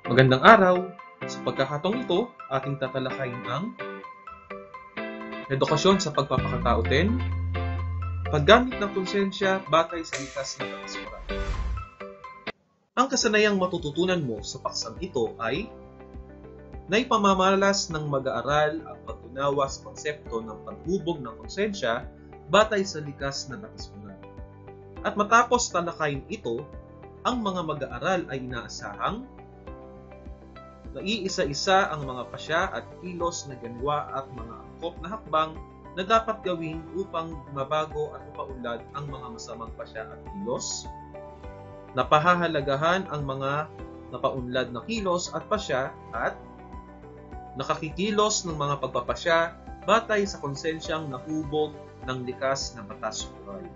Magandang araw! Sa pagkakataong ito, ating tatalakayin ang edukasyon sa pagpapakatao 10, paggamit ng konsensya batay sa likas na katasura. Ang kasanayang matututunan mo sa paksang ito ay naipamamalas ng mag-aaral ang pag-unawa sa konsepto ng paghubog ng konsensya batay sa likas na katasura. At matapos talakayin ito, ang mga mag-aaral ay inaasahang naiisa-isa ang mga pasya at kilos na ginwa at mga angkop na hakbang na dapat gawin upang mabago at mapaunlad ang mga masamang pasya at kilos, napahahalagahan ang mga napaunlad na kilos at pasya at nakakikilos ng mga pagpapasya batay sa konsensyang nahubog ng likas na batas moral.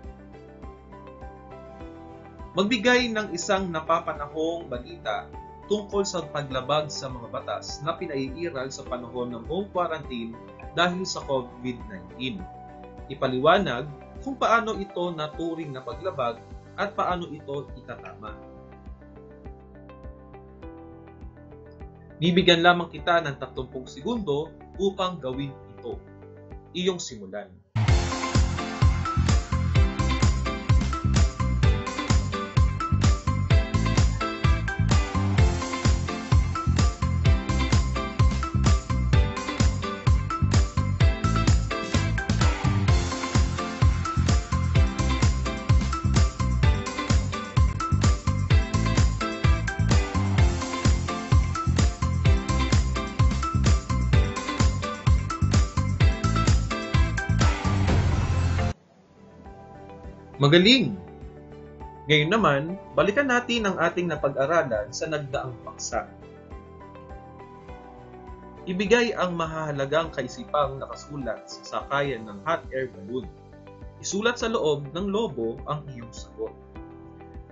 Magbigay ng isang napapanahong balita tungkol sa paglabag sa mga batas na pinaiiral sa panahon ng home quarantine dahil sa COVID-19. Ipaliwanag kung paano ito naturing na paglabag at paano ito itatama. Bibigyan lamang kita ng 30 segundo upang gawin ito. Iyong simulan. Magaling! Ngayon naman, balikan natin ang ating napag-aralan sa nagdaang paksa. Ibigay ang mahahalagang kaisipang nakasulat sa sakayan ng hot air balloon. Isulat sa loob ng lobo ang iyong sagot.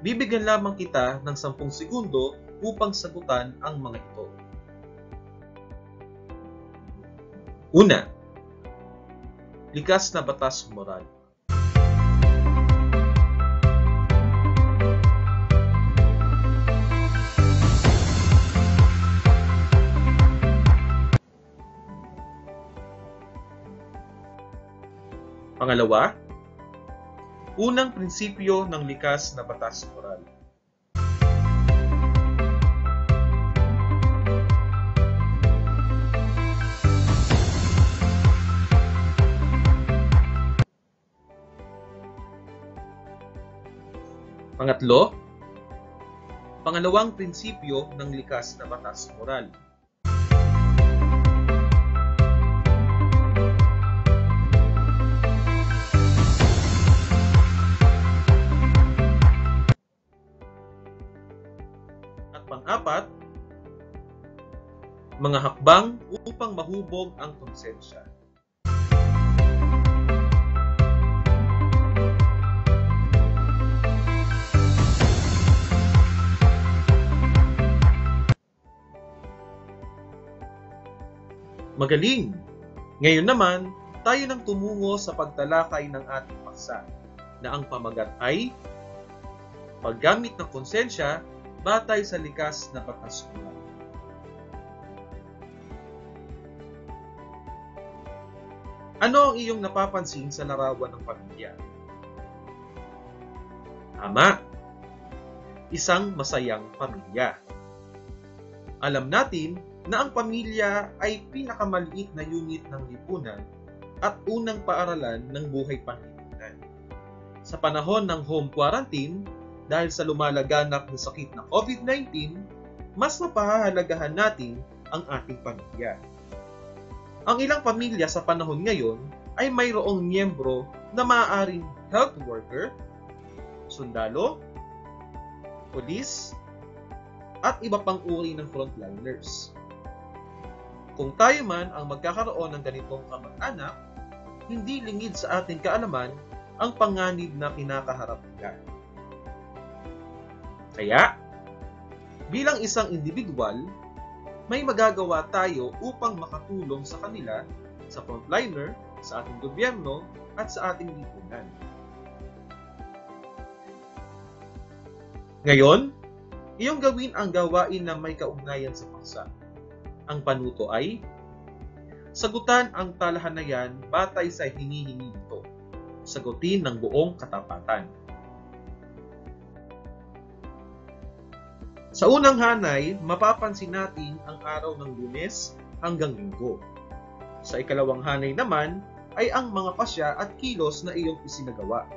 Bibigyan lamang kita ng 10 segundo upang sagutan ang mga ito. Una, likas na batas moral. Pangalawa, unang prinsipyo ng likas na batas moral. Pangatlo, pangalawang prinsipyo ng likas na batas moral. Pang-apat, mga hakbang upang mahubog ang konsensya. Magaling! Ngayon naman, tayo nang tumungo sa pagtalakay ng ating paksa na ang pamagat ay paggamit ng konsensya batay sa likas na batas moral. Ano ang iyong napapansin sa larawan ng pamilya? Tama! Isang masayang pamilya. Alam natin na ang pamilya ay pinakamaliit na unit ng lipunan at unang paaralan ng buhay panlipunan. Sa panahon ng home quarantine, dahil sa lumalaganap na sakit na COVID-19, mas mapahahalagahan natin ang ating pamilya. Ang ilang pamilya sa panahon ngayon ay mayroong miyembro na maaaring health worker, sundalo, pulis, at iba pang uri ng frontliners. Kung tayo man ang magkakaroon ng ganitong kamag-anak, hindi lingid sa ating kaalaman ang panganib na kinakaharap nila. Kaya, bilang isang individual, may magagawa tayo upang makatulong sa kanila, sa frontliner, sa ating gobyerno, at sa ating lipunan. Ngayon, iyong gawin ang gawain na may kaugnayan sa paksa. Ang panuto ay sagutan ang talahanayan batay sa hinihingi nito. Sagutin ng buong katapatan. Sa unang hanay, mapapansin natin ang araw ng Lunes hanggang Linggo. Sa ikalawang hanay naman ay ang mga pasya at kilos na iyong isinagawa.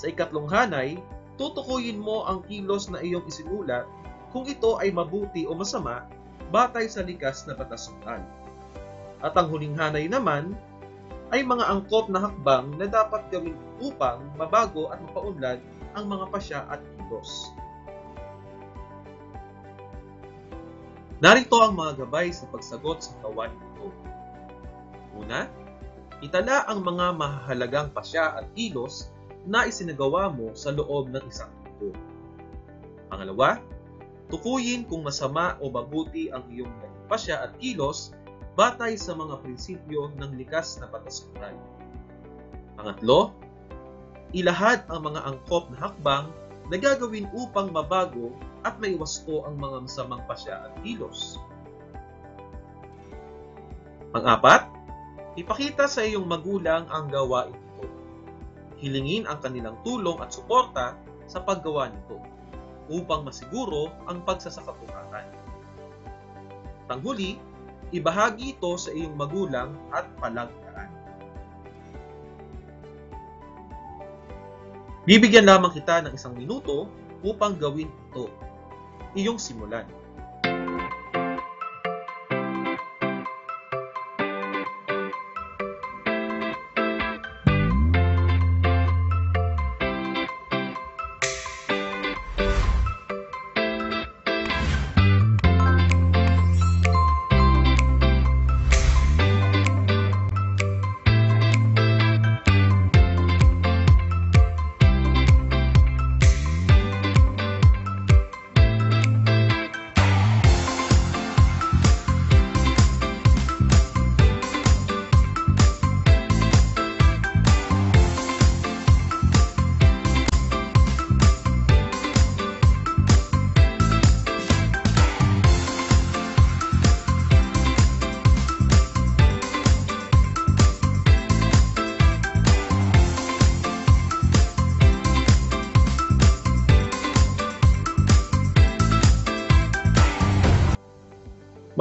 Sa ikatlong hanay, tutukuyin mo ang kilos na iyong isinulat kung ito ay mabuti o masama batay sa likas na patasuran. At ang huling hanay naman ay mga angkop na hakbang na dapat gawin upang mabago at mapaunlad ang mga pasya at kilos. Narito ang mga gabay sa pagsagot sa gawain ito. Una, itala ang mga mahahalagang pasya at kilos na isinagawa mo sa loob ng isang linggo. Pangalawa, tukuyin kung masama o mabuti ang iyong pasya at kilos batay sa mga prinsipyo ng likas na patasuran. Pangatlo, ilahad ang mga angkop na hakbang na gagawin upang mabago at maiwasto ang mga masamang pasya at kilos. Pang-apat, ipakita sa iyong magulang ang gawain ito. Hilingin ang kanilang tulong at suporta sa paggawa nito upang masiguro ang pagsasakatuparan. Panghuli, ibahagi ito sa iyong magulang at palagdaan. Bibigyan lamang kita ng 1 minuto upang gawin ito. Iyong simulan.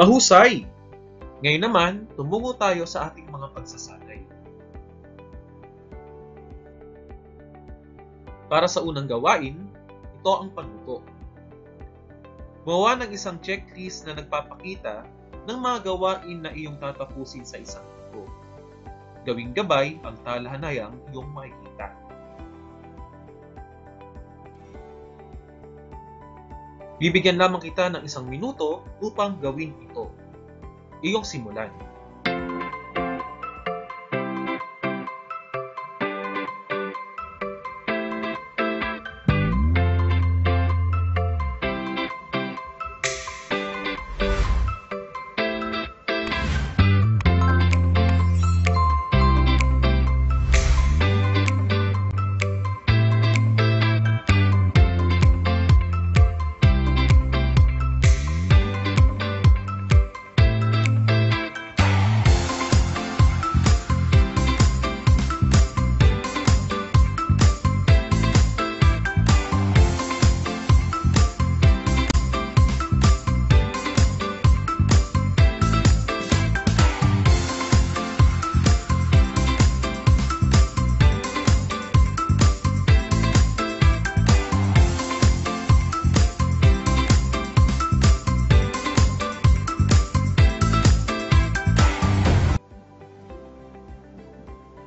Mahusay! Ngayon naman, tumungo tayo sa ating mga pagsasanay. Para sa unang gawain, ito ang panuto. Gumawa ng isang checklist na nagpapakita ng mga gawain na iyong tatapusin sa isang linggo. Gawing gabay ang talahanayang iyong makikita. Bibigyan lamang kita ng 1 minuto upang gawin ito. Iyong simulan.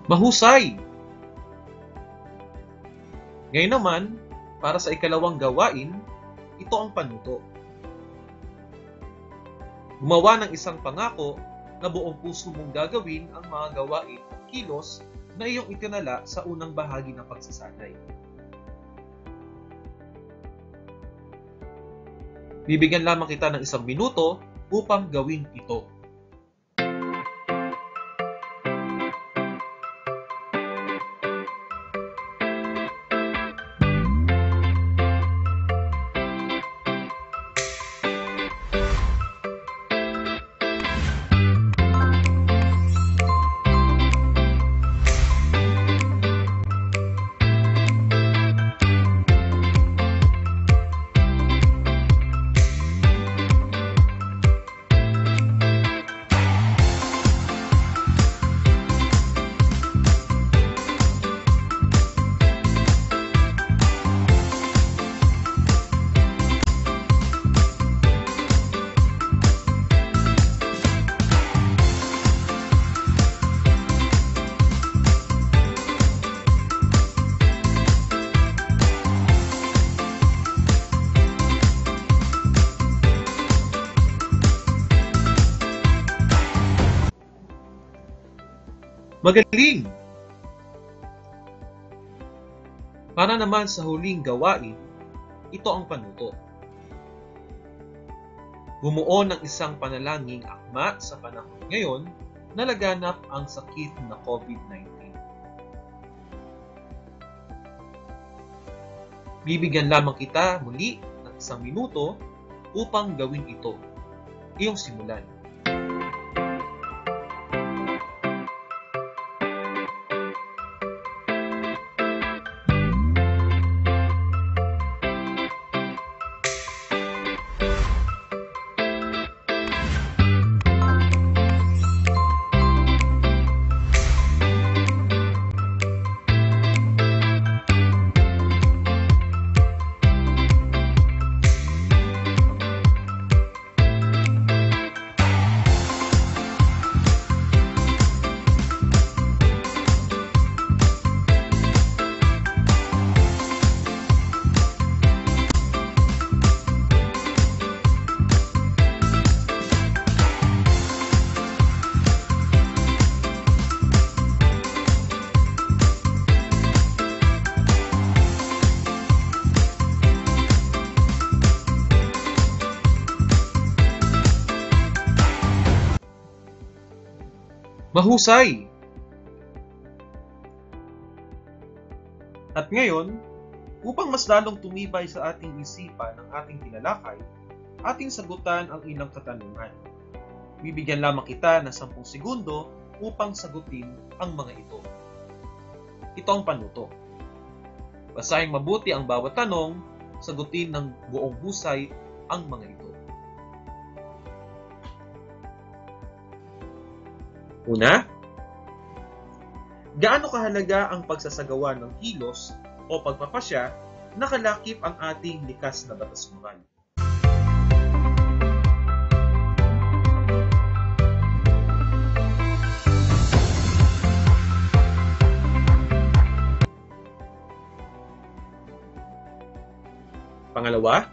Mahusay! Ngayon naman, para sa ikalawang gawain, ito ang panuto. Gumawa ng isang pangako na buong puso mong gagawin ang mga gawain at kilos na iyong itinala sa unang bahagi ng pagsasanay. Bibigyan lamang kita ng 1 minuto upang gawin ito. Magaling! Para naman sa huling gawain, ito ang panuto. Bumuo ng isang panalangin akma sa panahon ngayon na laganap ang sakit na COVID-19. Bibigyan lamang kita muli ng 1 minuto upang gawin ito. Iyong simulan. Mahusay! At ngayon, upang mas lalong tumibay sa ating isipan ang ating tinalakay, ating sagutan ang ilang katanungan. Bibigyan lamang kita ng 10 segundo upang sagutin ang mga ito. Ito ang panuto. Basahin mabuti ang bawat tanong, sagutin ng buong husay ang mga ito. Una, gaano kahalaga ang pagsasagawa ng kilos o pagpapasya na kalakip ang ating likas na batas moral? Pangalawa,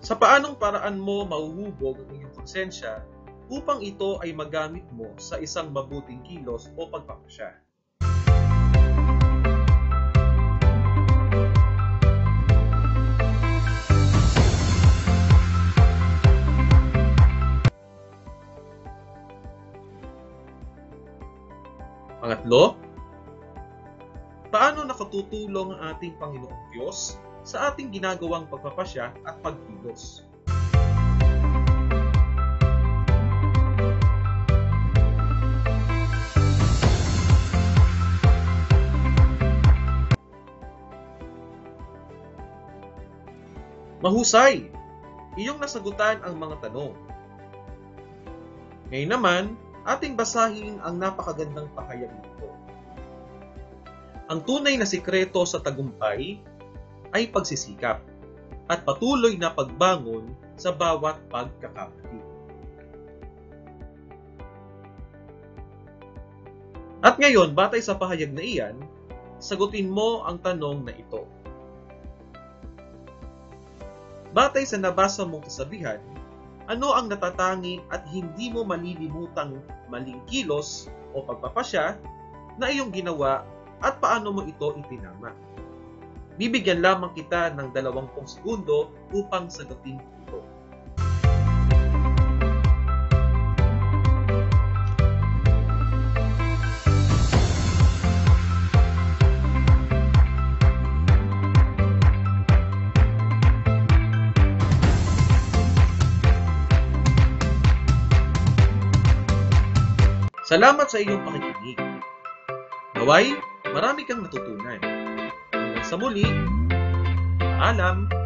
sa paanong paraan mo mauhubog ang iyong konsensya upang ito ay magamit mo sa isang mabuting kilos o pagpapasya? Pangatlo, paano nakatutulong ang ating Panginoong Diyos sa ating ginagawang pagpapasya at pagkilos? Mahusay! Iyong nasagutan ang mga tanong. Ngayon naman, ating basahin ang napakagandang pahayag nito. Ang tunay na sikreto sa tagumpay ay pagsisikap at patuloy na pagbangon sa bawat pagkakamali. At ngayon, batay sa pahayag na iyan, sagutin mo ang tanong na ito. Batay sa nabasa mong kasabihan, ano ang natatangi at hindi mo malilimutang maling kilos o pagpapasya na iyong ginawa at paano mo ito itinama? Bibigyan lamang kita ng 20 segundo upang sagutin ito. Salamat sa iyong pakikinig. Naway, marami kang natutunan. Hanggang sa muli, paalam!